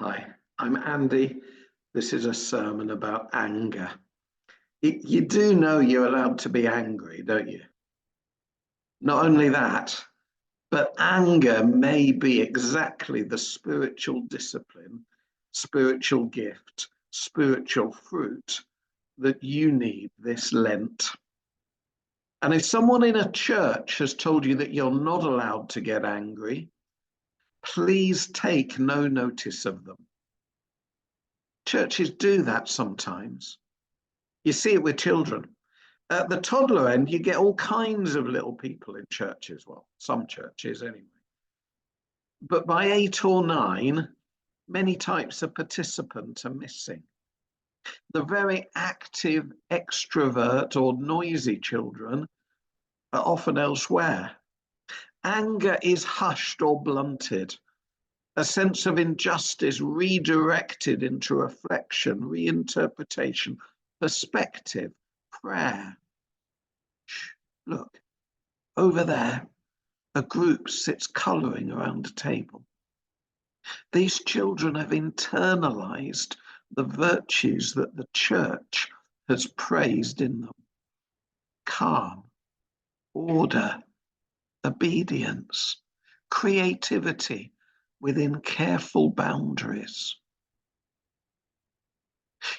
Hi, I'm Andy. This is a sermon about anger. You do know you're allowed to be angry, don't you? Not only that, but anger may be exactly the spiritual discipline, spiritual gift, spiritual fruit that you need this Lent. And if someone in a church has told you that you're not allowed to get angry, please take no notice of them. Churches do that sometimes. You see it with children. At the toddler end, you get all kinds of little people in churches. Well, some churches anyway. But by 8 or 9, many types of participant are missing. The very active, extrovert or noisy children are often elsewhere. Anger is hushed or blunted. A sense of injustice redirected into reflection, reinterpretation, perspective, prayer. Shh, look, over there, a group sits colouring around a table. These children have internalized the virtues that the church has praised in them. Calm, order, obedience, creativity within careful boundaries.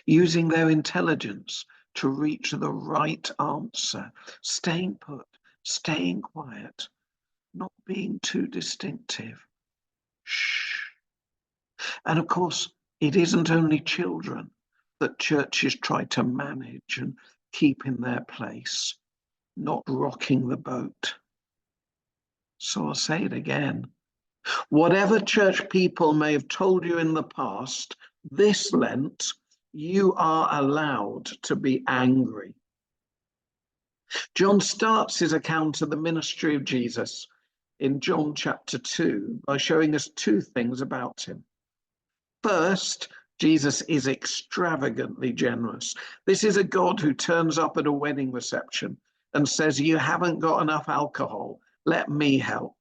Using their intelligence to reach the right answer, staying put, staying quiet, not being too distinctive. Shh. And of course, it isn't only children that churches try to manage and keep in their place, not rocking the boat. So I'll say it again. Whatever church people may have told you in the past, this Lent, you are allowed to be angry. John starts his account of the ministry of Jesus in John chapter 2 by showing us two things about him. First, Jesus is extravagantly generous. This is a God who turns up at a wedding reception and says, "You haven't got enough alcohol, let me help."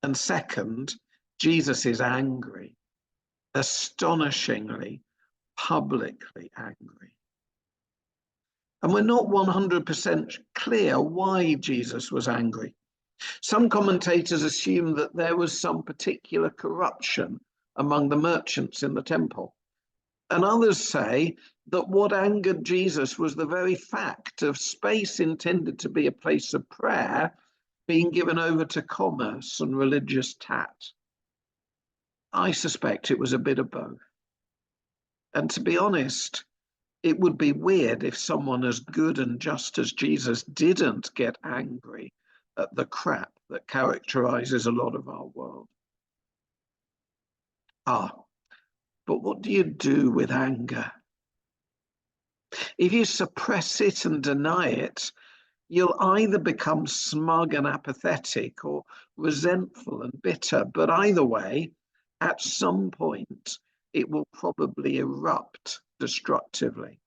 And second, Jesus is angry, astonishingly, publicly angry. And we're not 100% clear why Jesus was angry. Some commentators assume that there was some particular corruption among the merchants in the temple. And others say that what angered Jesus was the very fact of space intended to be a place of prayer being given over to commerce and religious tat. I suspect it was a bit of both. And to be honest, it would be weird if someone as good and just as Jesus didn't get angry at the crap that characterizes a lot of our world. But what do you do with anger? If you suppress it and deny it, you'll either become smug and apathetic or resentful and bitter. But either way, at some point, it will probably erupt destructively.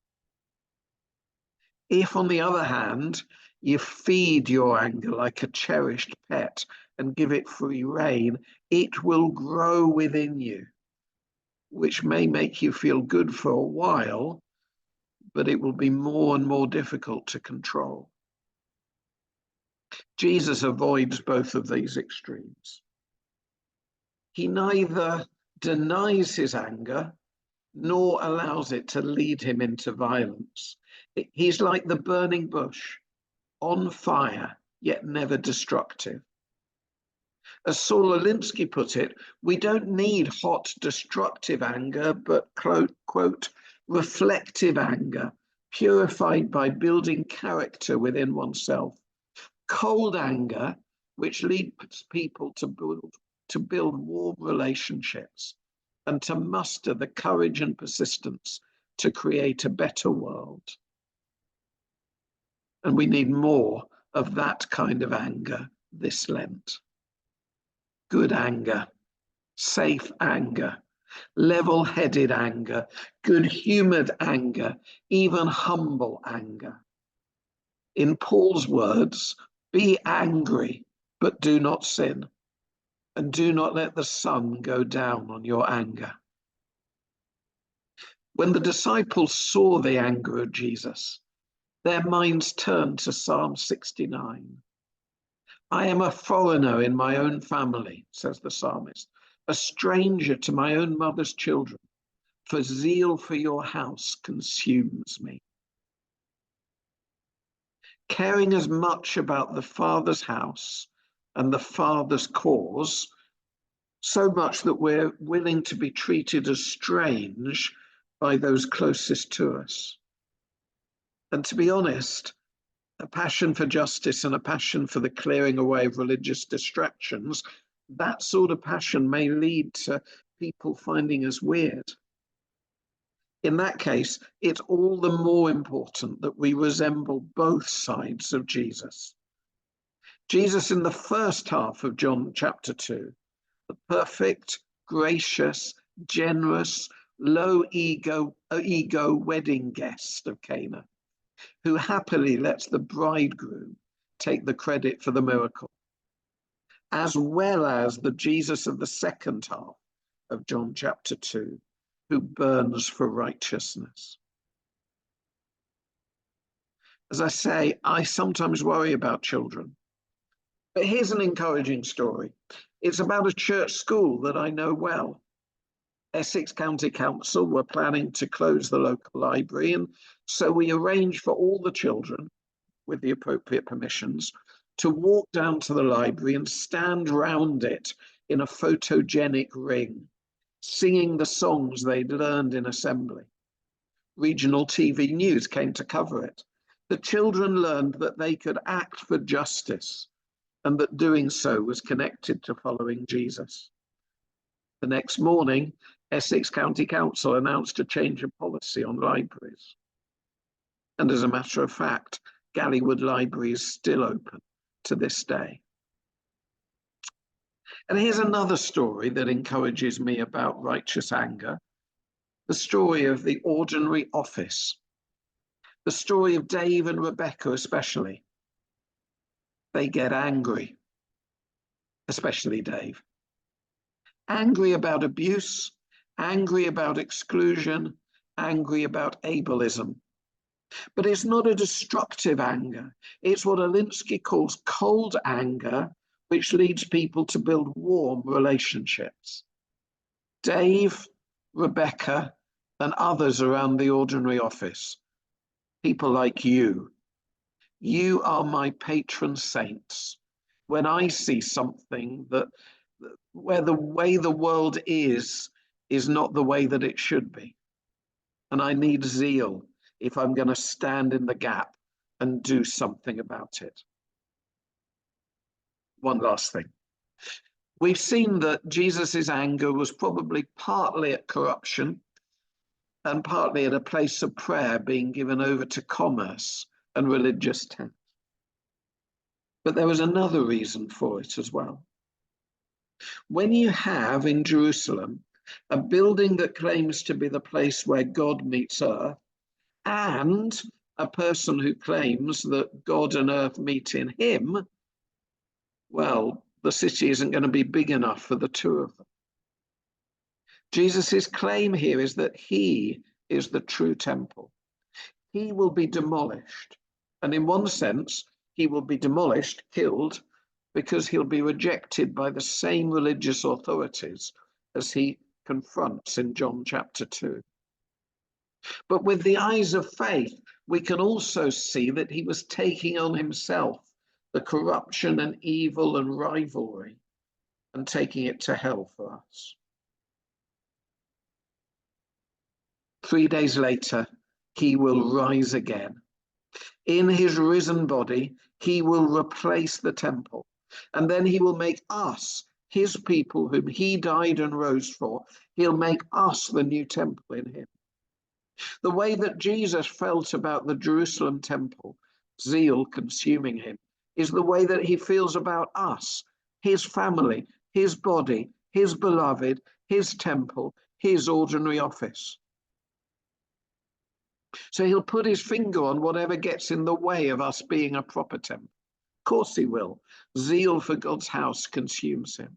If, on the other hand, you feed your anger like a cherished pet and give it free rein, it will grow within you, which may make you feel good for a while, but it will be more and more difficult to control. Jesus avoids both of these extremes. He neither denies his anger nor allows it to lead him into violence. He's like the burning bush, on fire, yet never destructive. As Saul Alinsky put it, we don't need hot, destructive anger, but, quote, reflective anger, purified by building character within oneself. Cold anger, which leads people to build warm relationships and to muster the courage and persistence to create a better world. And we need more of that kind of anger this Lent. Good anger, safe anger, level-headed anger, good-humored anger, even humble anger. In Paul's words, be angry, but do not sin, and do not let the sun go down on your anger. When the disciples saw the anger of Jesus, their minds turned to Psalm 69. I am a foreigner in my own family, says the psalmist, a stranger to my own mother's children, for zeal for your house consumes me. Caring as much about the Father's house and the Father's cause, so much that we're willing to be treated as strange by those closest to us. And to be honest, a passion for justice and a passion for the clearing away of religious distractions, that sort of passion may lead to people finding us weird. In that case, it's all the more important that we resemble both sides of Jesus. Jesus in the first half of John chapter 2, the perfect, gracious, generous, low ego wedding guest of Cana, who happily lets the bridegroom take the credit for the miracle, as well as the Jesus of the second half of John chapter 2, who burns for righteousness. As I say, I sometimes worry about children. But here's an encouraging story. It's about a church school that I know well. Essex County Council were planning to close the local library, and so we arranged for all the children, with the appropriate permissions, to walk down to the library and stand round it in a photogenic ring, singing the songs they'd learned in assembly. Regional TV news came to cover it. The children learned that they could act for justice and that doing so was connected to following Jesus. The next morning, Essex County Council announced a change of policy on libraries. And as a matter of fact, Gallywood Library is still open to this day. And here's another story that encourages me about righteous anger, the story of the ordinary office, the story of Dave and Rebecca especially. They get angry, especially Dave. Angry about abuse, angry about exclusion, angry about ableism. But it's not a destructive anger. It's what Alinsky calls cold anger, which leads people to build warm relationships. Dave, Rebecca, and others around the ordinary office, people like you are my patron saints. When I see something where the way the world is not the way that it should be, and I need zeal if I'm going to stand in the gap and do something about it. One last thing. We've seen that Jesus's anger was probably partly at corruption and partly at a place of prayer being given over to commerce and religious tax. But there was another reason for it as well. When you have in Jerusalem a building that claims to be the place where God meets earth, and a person who claims that God and earth meet in him, well, the city isn't going to be big enough for the two of them. Jesus's claim here is that he is the true temple. He will be demolished. And in one sense, he will be demolished, killed, because he'll be rejected by the same religious authorities as he confronts in John chapter 2. But with the eyes of faith, we can also see that he was taking on himself the corruption and evil and rivalry and taking it to hell for us. 3 days later, he will rise again. In his risen body, he will replace the temple, and then he will make us, his people whom he died and rose for, he'll make us the new temple in him. The way that Jesus felt about the Jerusalem temple, zeal consuming him, is the way that he feels about us, his family, his body, his beloved, his temple, his ordinary office. So he'll put his finger on whatever gets in the way of us being a proper temple. Of course he will. Zeal for God's house consumes him.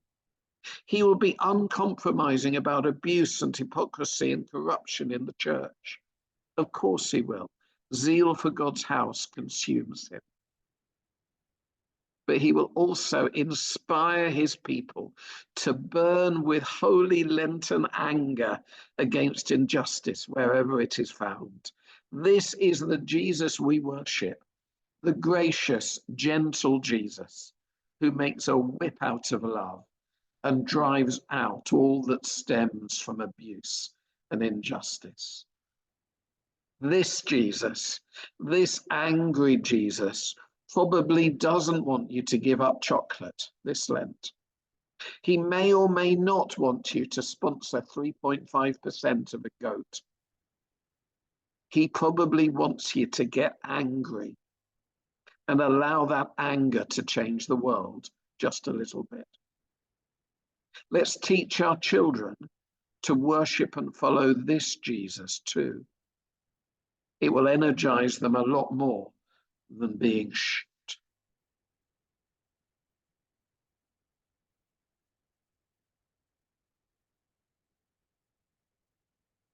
He will be uncompromising about abuse and hypocrisy and corruption in the church. Of course he will. Zeal for God's house consumes him. But he will also inspire his people to burn with holy Lenten anger against injustice wherever it is found. This is the Jesus we worship, the gracious, gentle Jesus who makes a whip out of love and drives out all that stems from abuse and injustice. This Jesus, this angry Jesus, probably doesn't want you to give up chocolate this Lent. He may or may not want you to sponsor 3.5% of a goat. He probably wants you to get angry and allow that anger to change the world just a little bit. Let's teach our children to worship and follow this Jesus too. It will energize them a lot more than being